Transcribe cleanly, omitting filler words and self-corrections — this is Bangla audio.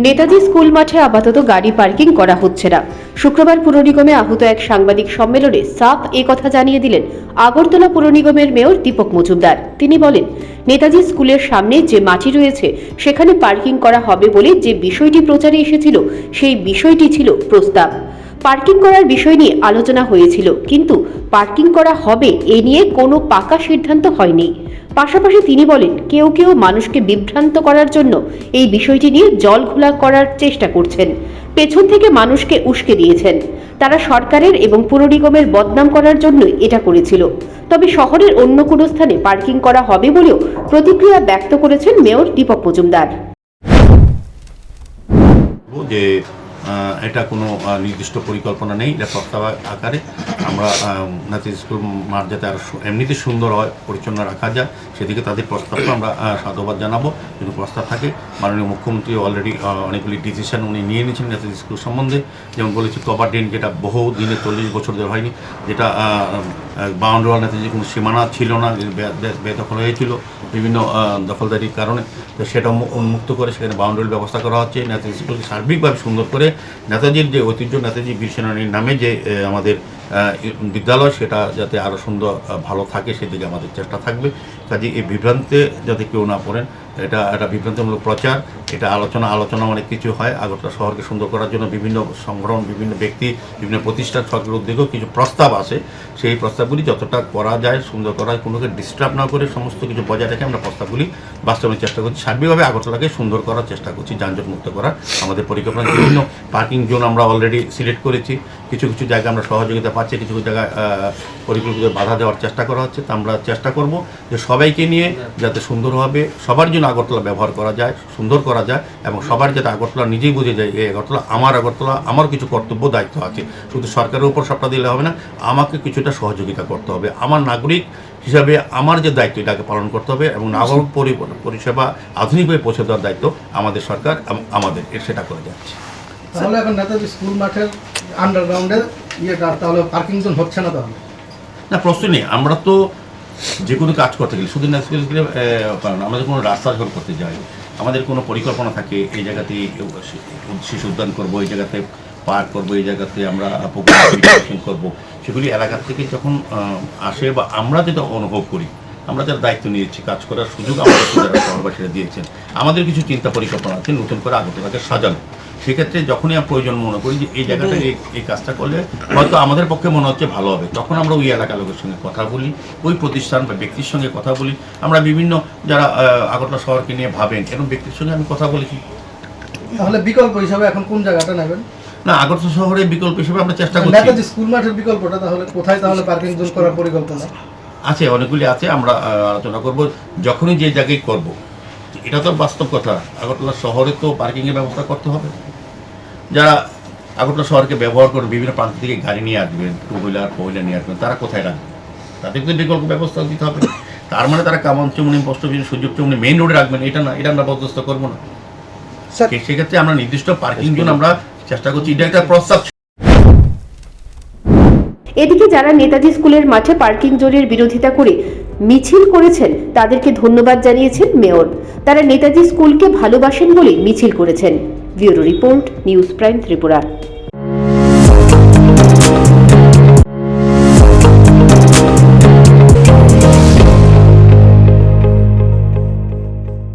নেতাজি স্কুল মাঠে আপাতত গাড়ি পার্কিং করা হচ্ছে না। শুক্রবার পুর নিগমে আহত এক সাংবাদিক সম্মেলনে সাফ কথা জানিয়ে দিলেন আগরতলা পুর নিগমের মেয়র দীপক মজুমদার। তিনি বলেন, নেতাজি স্কুলের সামনে যে মাটি রয়েছে সেখানে পার্কিং করা হবে বলে যে বিষয়টি প্রচারে এসেছিল সেই বিষয়টি ছিল প্রস্তাব। পার্কিং করার বিষয় নিয়ে আলোচনা হয়েছিল, কিন্তু পার্কিং করা হবে এ নিয়ে কোনো পাকা সিদ্ধান্ত হয়নি। পাশাপাশি তিনি বলেন, কেউ কেউ মানুষকে বিভ্রান্ত করার জন্য এই বিষয়টি নিয়ে জল ঘোলা করার চেষ্টা করছেন, পেছন থেকে মানুষকে উস্কে দিয়েছেন। তারা সরকারের এবং পুর নিগমের বদনাম করার জন্যই এটা করেছিল। তবে শহরের অন্য কোনো স্থানে পার্কিং করা হবে বলেও প্রতিক্রিয়া ব্যক্ত করেছেন মেয়র দীপক মজুমদার। এটা কোনো নির্দিষ্ট পরিকল্পনা নেই, এটা প্রস্তাব আকারে আমরা নেতাজি স্কুল মাঠ যাতে আরও এমনিতে সুন্দর হয়, পরিচ্ছন্ন রাখা যায় সেদিকে তাদের প্রস্তাবটা আমরা সাধুবাদ জানাবো। কিন্তু প্রস্তাব থাকে, মাননীয় মুখ্যমন্ত্রী অলরেডি অনেকগুলি ডিসিশন উনি নিয়ে নিয়েছেন নেতাজি স্কুল সম্বন্ধে। যেমন বলেছি কভার ড্রেন, যেটা বহু দিনে 40 বছর ধরে হয়নি, যেটা বাউন্ডারি ওয়াল নেতাজি কোনো সীমানা ছিল না, বেদখল হয়েছিল বিভিন্ন দখলদারির কারণে, তো সেটা উন্মুক্ত করে সেখানে বাউন্ডারির ব্যবস্থা করা হচ্ছে। নেতাজি স্কুলকে সার্বিকভাবে সুন্দর করে নেতাজির যে ঐতিহ্য, নেতাজি বীর সেনানীর নামে যে আমাদের বিদ্যালয়, সেটা যাতে আরও সুন্দর ভালো থাকে সেদিকে আমাদের চেষ্টা থাকবে। কাজে এই বিভ্রান্তে যাতে কেউ না পড়েন, এটা একটা বিভ্রান্তিমূলক প্রচার, এটা আলোচনা অনেক কিছু হয়। আগরতলা শহরকে সুন্দর করার জন্য বিভিন্ন সংগঠন, বিভিন্ন ব্যক্তি, বিভিন্ন প্রতিষ্ঠান, সরকারের উদ্যোগেও কিছু প্রস্তাব আছে। সেই প্রস্তাবগুলি যতটা করা যায় সুন্দর করা, কোনোকে ডিস্টার্ব না করে সমস্ত কিছু বজায় রেখে আমরা প্রস্তাবগুলি বাস্তবায়নের চেষ্টা করছি। সার্বিকভাবে আগরতলাকে সুন্দর করার চেষ্টা করছি, যানজট মুক্ত করার আমাদের পরিকল্পনা। বিভিন্ন পার্কিং জোন আমরা অলরেডি সিলেক্ট করেছি, কিছু কিছু জায়গায় আমরা সহযোগিতা পাচ্ছি, কিছু কিছু জায়গায় পরিকল্পিত বাধা দেওয়ার চেষ্টা করা হচ্ছে। তা আমরা চেষ্টা করব যে সবাইকে নিয়ে যাতে সুন্দরভাবে সবার জন্য আগরতলা ব্যবহার করা যায়, সুন্দর করা যায়, এবং সবার যাতে আগরতলা নিজেই বুঝে যায় এই আগরতলা আমার কিছু কর্তব্য দায়িত্ব আছে। শুধু সরকারের উপর সবটা দিলে হবে না, আমাকে কিছুটা সহযোগিতা করতে হবে। আমার নাগরিক হিসাবে আমার যে দায়িত্ব এটাকে পালন করতে হবে, এবং নাগরিক পরিষেবা আধুনিকভাবে পৌঁছে দেওয়ার দায়িত্ব আমাদের সরকার আমাদের সেটা করে যাচ্ছে। তাহলে এখন নেতাজি স্কুল মাঠের আন্ডারগ্রাউন্ডে তাহলে পার্কিং জোন হচ্ছে না? তাহলে না, প্রশ্ন নেই। আমরা তো যে কোনো কাজ করতে গেলে শুধু ন্যাশনাল কারণ আমাদের কোনো রাস্তা যখন করতে যাই, আমাদের কোনো পরিকল্পনা থাকে, এই জায়গাতে শিশু উদ্যান করবো, এই জায়গাতে পার্ক করবো, এই জায়গাতে আমরা করবো, সেগুলি এলাকা থেকে যখন আসে বা আমরা যেটা অনুভব করি, আমরা যারা দায়িত্ব নিয়েছি, কাজ করার সুযোগ আমাদের যারা শহরবাসীরা দিয়েছেন, আমাদের কিছু চিন্তা পরিকল্পনা আছে নতুন করে আগরতলাকে সাজানো। সেক্ষেত্রে যখনই আমরা প্রয়োজন মনে করি যে এই জায়গাটা এই কাজটা করলে হয়তো আমাদের পক্ষে মনে হচ্ছে ভালো হবে, তখন আমরা ওই এলাকার লোকের সঙ্গে কথা বলি, ওই প্রতিষ্ঠান বা ব্যক্তির সঙ্গে কথা বলি। আমরা বিভিন্ন যারা আগরতলা শহরকে নিয়ে ভাবেন এরকম ব্যক্তির সঙ্গে আমি কথা বলেছি। তাহলে বিকল্প হিসাবে এখন কোন জায়গাটা নেবেন? না, আগরতলা শহরে বিকল্প হিসেবে আমরা চেষ্টা করছি। নেতাজি স্কুল মাঠের বিকল্পটা তাহলে কোথায় তাহলে পার্কিং জোন করার পরিকল্পনা আছে? অনেকগুলি আছে, আমরা আলোচনা করব যখনই যে জায়গায় করব। এটা তো বাস্তব কথা, আগরতলা শহরে তো পার্কিংয়ের ব্যবস্থা করতে হবে। যারা আগরতলা শহরকে ব্যবহার করে বিভিন্ন প্রান্ত থেকে গাড়ি নিয়ে আসবেন, 2 হুইলার 4 হুইলার নিয়ে আসবেন, তারা কোথায় রাখবেন? তাদেরকে বিকল্প ব্যবস্থা দিতে হবে। তার মানে তারা কামানচুমনি, পোস্টঅফিস, সুযোগ চুমনি মেইন রোডে রাখবেন, এটা না, এটা আমরা বরদাস্ত করবো না। সেক্ষেত্রে আমরা নির্দিষ্ট পার্কিং জোন আমরা চেষ্টা করছি, এটা একটা প্রস্তাব। এদিকে যারা নেতাজি স্কুলের মাঠে পার্কিং জোনের বিরোধিতা করে মিছিল করেছেন তাদেরকে ধন্যবাদ জানিয়েছেন মেয়র। তারা নেতাজি স্কুলকে ভালোবাসেন বলে মিছিল করেছেন। Bureau report, news prime Tripura.